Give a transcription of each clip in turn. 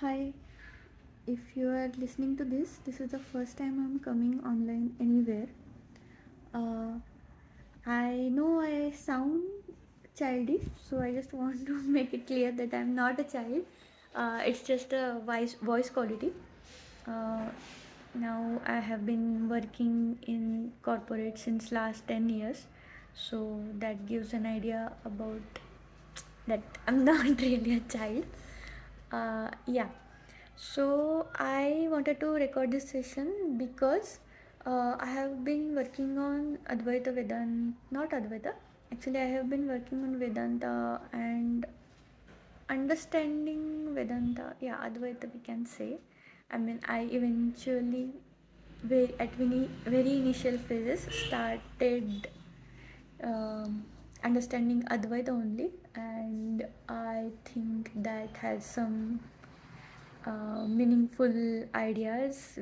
Hi, if you are listening to this is the first time I'm coming online anywhere. Uh, I know I sound childish, so I just want to make it clear that I'm not a child. It's just a voice quality. Uh, Now I have been working in corporate since last 10 years, so that gives an idea about that I'm not really a child. Yeah, so I wanted to record this session because I have been working on Advaita Vedanta, not Advaita. Actually, I have been working on Vedanta and understanding Vedanta. Yeah, Advaita we can say. I mean, I eventually, at very initial phases, started understanding Advaita only, and I think that has some meaningful ideas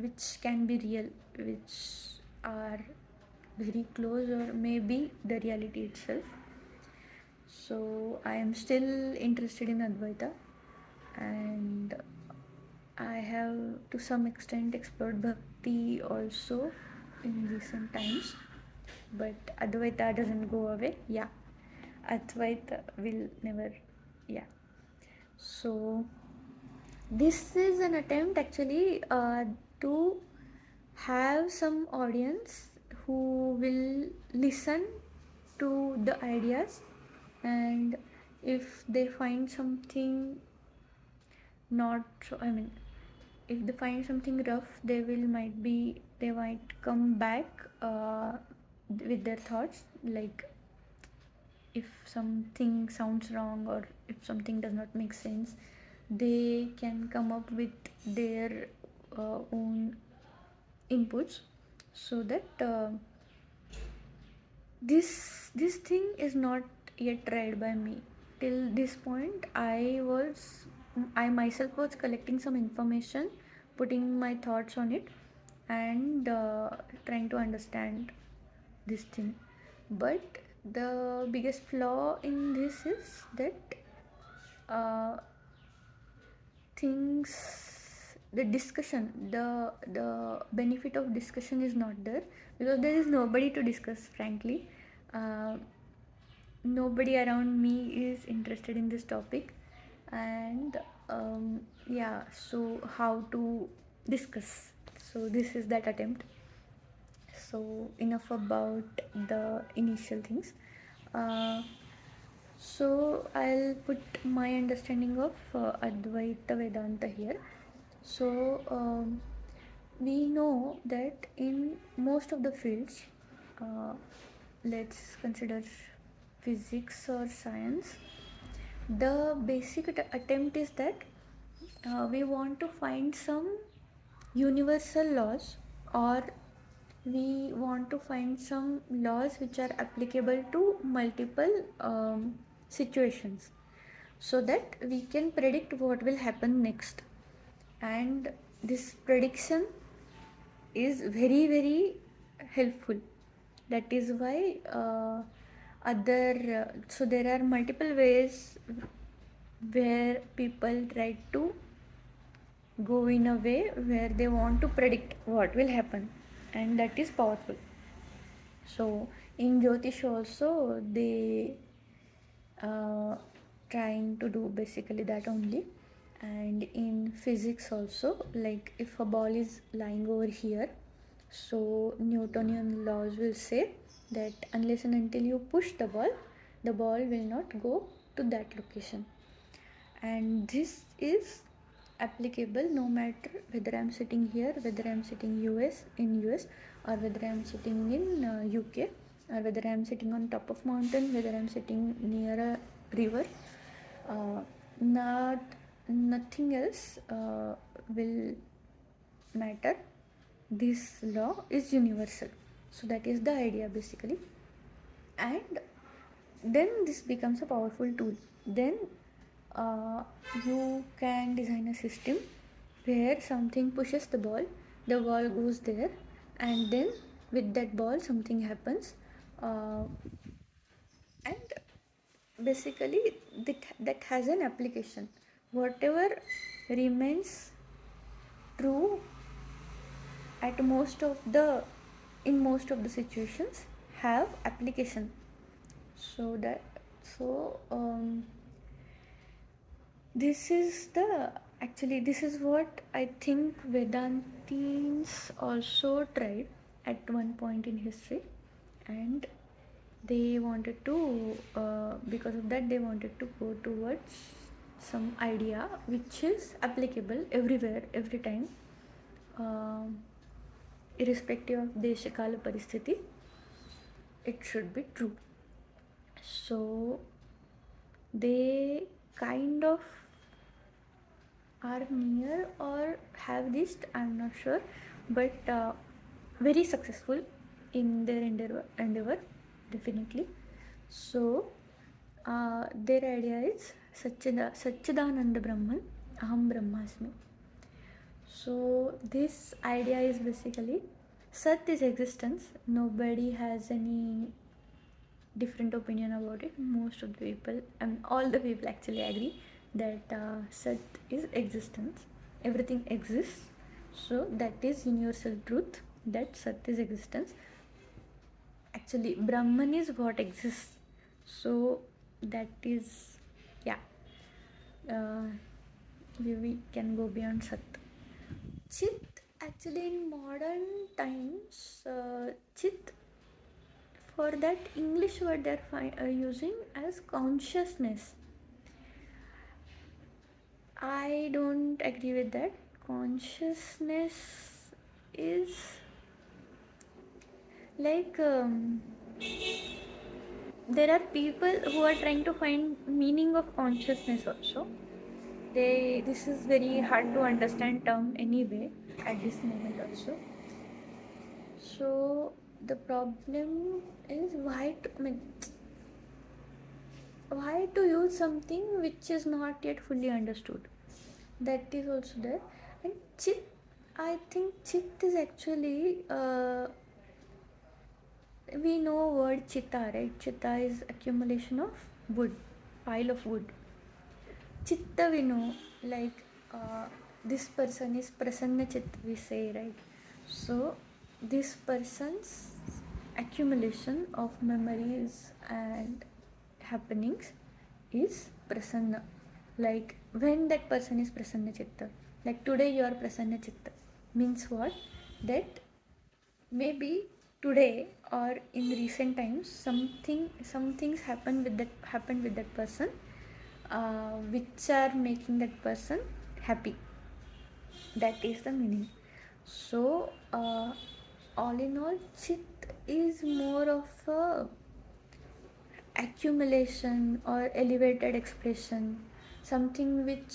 which can be real, which are very close or maybe the reality itself. So I am still interested in Advaita, and I have to some extent explored bhakti also in recent times, but Advaita doesn't go away. Yeah, Advaita will never. Yeah. So this is an attempt actually to have some audience who will listen to the ideas, and if they find something not so, I mean, if they find something rough, they might come back with their thoughts, like if something sounds wrong or if something does not make sense, they can come up with their own inputs, so that this thing is not yet tried by me. Till this point, I myself was collecting some information, putting my thoughts on it, and trying to understand this thing. But the biggest flaw in this is that uh, things the discussion the benefit of discussion is not there, because there is nobody to discuss, frankly. uh, Nobody around me is interested in this topic, and yeah, so how to discuss? So this is that attempt. So enough about the initial things. uh, so I'll put my understanding of Advaita Vedanta here. So we know that in most of the fields, uh, let's consider physics or science, the basic attempt is that we want to find some universal laws, or we want to find some laws which are applicable to multiple situations, so that we can predict what will happen next. And this prediction is very very helpful. That is why other so there are multiple ways where people try to go in a way where they want to predict what will happen, and that is powerful. So in Jyotish also they uh, trying to do basically that only. And in physics also, like if a ball is lying over here, so Newtonian laws will say that unless and until you push the ball will not go to that location. And this is applicable no matter whether I'm sitting here, whether I'm sitting US, or whether I'm sitting in UK, or whether I'm sitting on top of mountain, whether I'm sitting near a river. Not Nothing else will matter. This law is universal. So that is the idea basically. And then this becomes a powerful tool. Then uh, you can design a system where something pushes the ball goes there, and then with that ball something happens, and basically that has an application. Whatever remains true at most of the in most of the situations have application. So that so this is the actually this is what I think Vedantins also tried at one point in history, and they wanted to because of that they wanted to go towards some idea which is applicable everywhere every time, um, irrespective of desha kala paristhiti, it should be true. So they kind of are near or have reached, I'm not sure, but very successful in their endeavor definitely. So their idea is Satchitananda Brahman, Aham Brahmasmi. So this idea is basically Sat is existence. Nobody has any different opinion about it. Most of the people and all the people actually agree that Sat is existence. Everything exists. So that is universal truth, that Sat is existence. Actually, Brahman is what exists. So that is, yeah, uh, we can go beyond Sat. Chit, actually, in modern times, Chit, for that English word they're using as consciousness. I don't agree with that. Consciousness is like there are people who are trying to find meaning of consciousness also. This is very hard to understand term anyway at this moment also. So the problem is why to use something which is not yet fully understood. That is also there. And chit, I think chit is actually we know word chitta, right? Chitta is accumulation of wood, pile of wood. Chitta we know, like this person is prasanna chitta, we say, right? So this person's accumulation of memories and happenings is prasanna. Like when that person is prasanna chitta, like today you are prasanna chitta, means what? That maybe today or in recent times some things happened with that person, which are making that person happy. That is the meaning. So all in all, chit is more of a accumulation or elevated expression, something which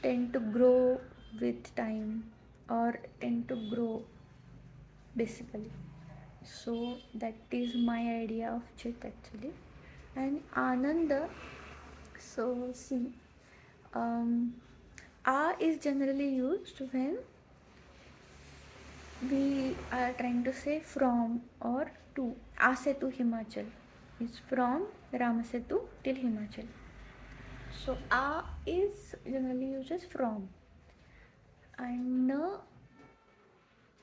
tend to grow with time or tend to grow basically. So that is my idea of chit actually. And Ananda, so see, A is generally used when we are trying to say from or to. Asetu Himachal is from Ramasetu till Himachal. So A is generally used as from. And Na,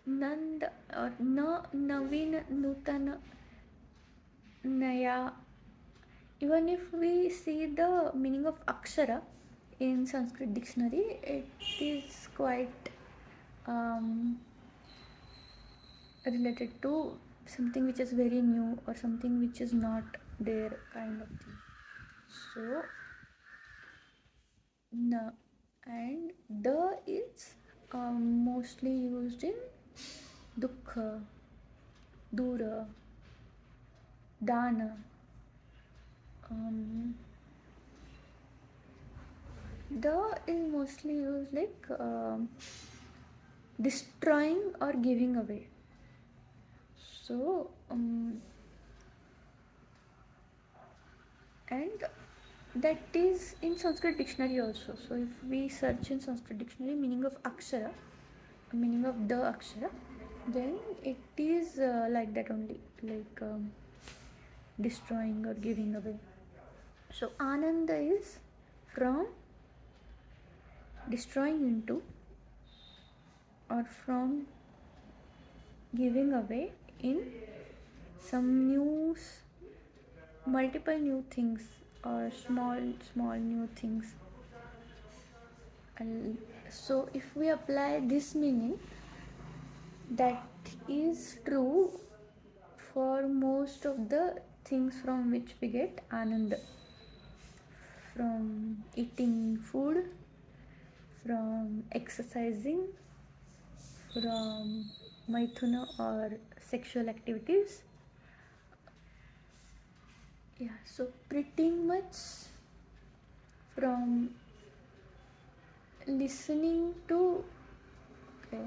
Nand or Na, Navin, Nutana, Naya. Even if we see the meaning of Akshara in Sanskrit dictionary, it is quite related to something which is very new or something which is not there kind of thing. So na and the is mostly used in dukha, dura, dana. The is mostly used like destroying or giving away. So and that is in Sanskrit dictionary also. So if we search in Sanskrit dictionary meaning of akshara, meaning of the akshara, then it is like that only, like destroying or giving away. So Ananda is from destroying into or from giving away in some new multiple new things or small new things. And so if we apply this meaning, that is true for most of the things from which we get ananda, from eating food, from exercising, from maithuna or sexual activities. Yeah, so pretty much from listening to, okay,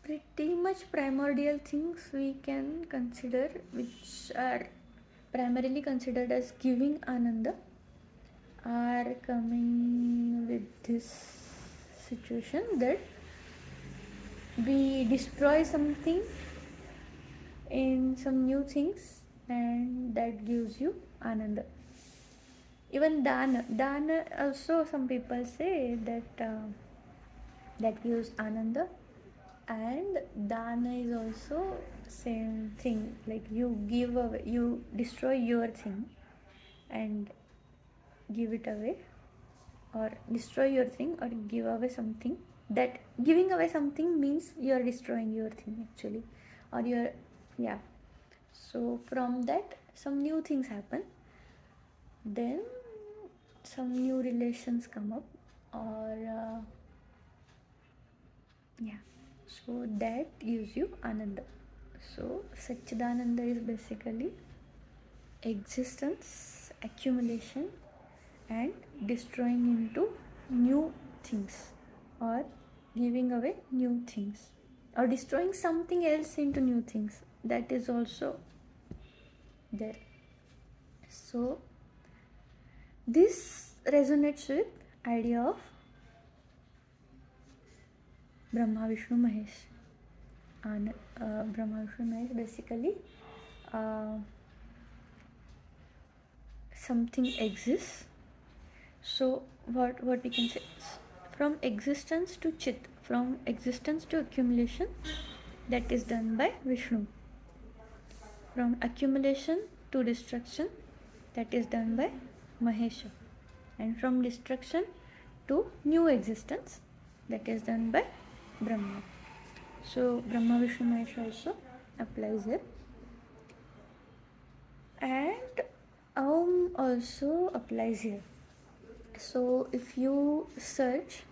pretty much primordial things we can consider, which are primarily considered as giving ananda, are coming with this situation that we destroy something in some new things and that gives you ananda. Even dana also some people say that that gives ananda, and dana is also same thing, like you give away, you destroy your thing and give it away, or destroy your thing or give away something. That giving away something means you are destroying your thing actually, or you're, yeah. So from that some new things happen, then some new relations come up, or yeah, so that gives you ananda. So Satchitananda is basically existence, accumulation, and destroying into new things, or giving away new things, or destroying something else into new things. That is also there. So this resonates with idea of Brahma, Vishnu, Mahesh. And Brahma, Vishnu, Mahesh basically uh, something exists. So what we can say, from existence to chit, from existence to accumulation, that is done by Vishnu. From accumulation to destruction, that is done by Mahesha. And from destruction to new existence, that is done by Brahma. So Brahma, Vishnu, Mahesh also applies here. And also applies here. So if you search,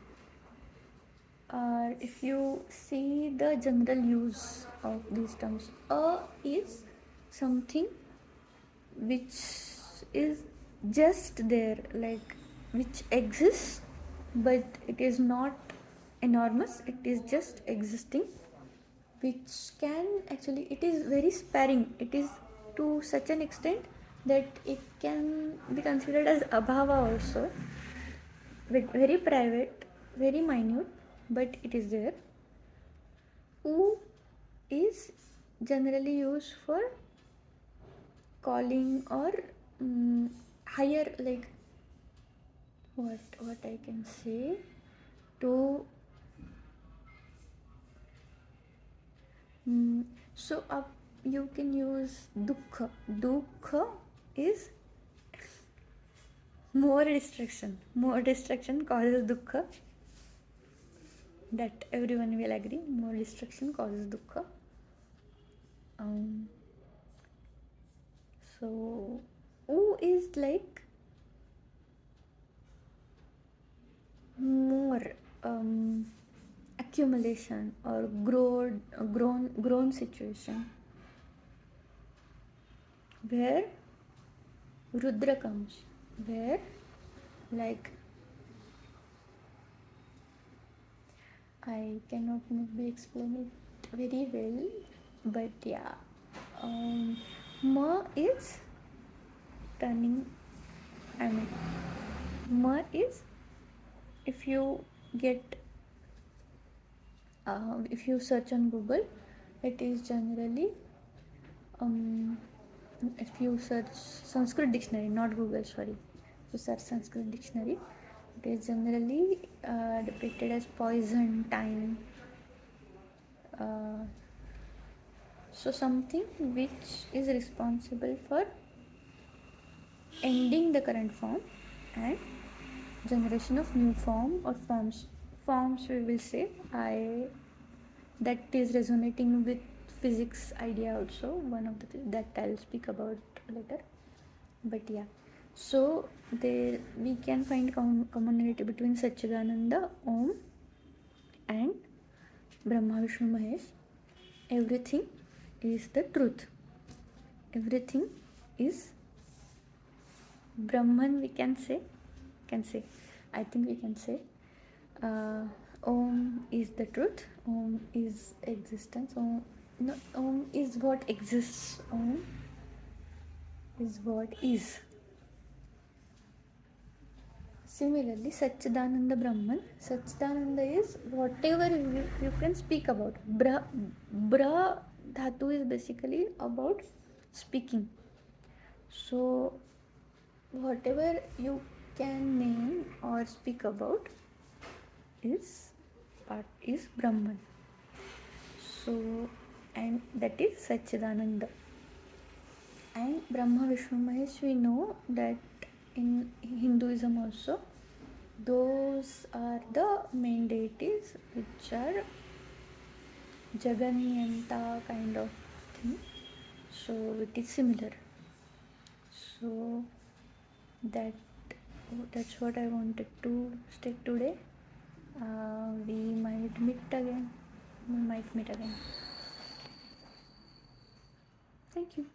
or if you see the general use of these terms, is something which is just there, like which exists, but it is not enormous, it is just existing, which can actually, it is very sparing, it is to such an extent that it can be considered as abhava also, very private, very minute, but it is there. U is generally used for calling or higher, like what I can say, to so up you can use dukkha. Dukkha is more destruction causes dukkha, that everyone will agree, more destruction causes dukkha. So U is like more accumulation or grown situation, where Rudra comes, where, like, I cannot maybe explain it very well, but yeah, Ma is turning, I mean, Ma is, if you get, if you search on Google, it is generally if you search Sanskrit dictionary, not Google, sorry, if you search Sanskrit dictionary, it is generally depicted as poison, time. Uh, so something which is responsible for ending the current form and generation of new form or forms we will say. I that is resonating with physics idea also, one of the that I'll speak about later. But yeah, so there we can find commonality between Satchitananda, Om, and Brahma, Vishnu, Mahesh. Everything is the truth. Everything is Brahman, we can say. I think we can say. Om is the truth. Om is existence. Om is what exists. Om is what is. Similarly, Satchitananda Brahman. Satchitananda is whatever you can speak about. Bra dhatu is basically about speaking. So, whatever you can name or speak about is Brahman. So, and that is Satchitananda. And Brahma, Vishnu, Mahesh, we know that in Hinduism also, those are the main deities which are Jaganniyanta kind of thing. So it is similar. So that's what I wanted to state today. We might meet again. Thank you.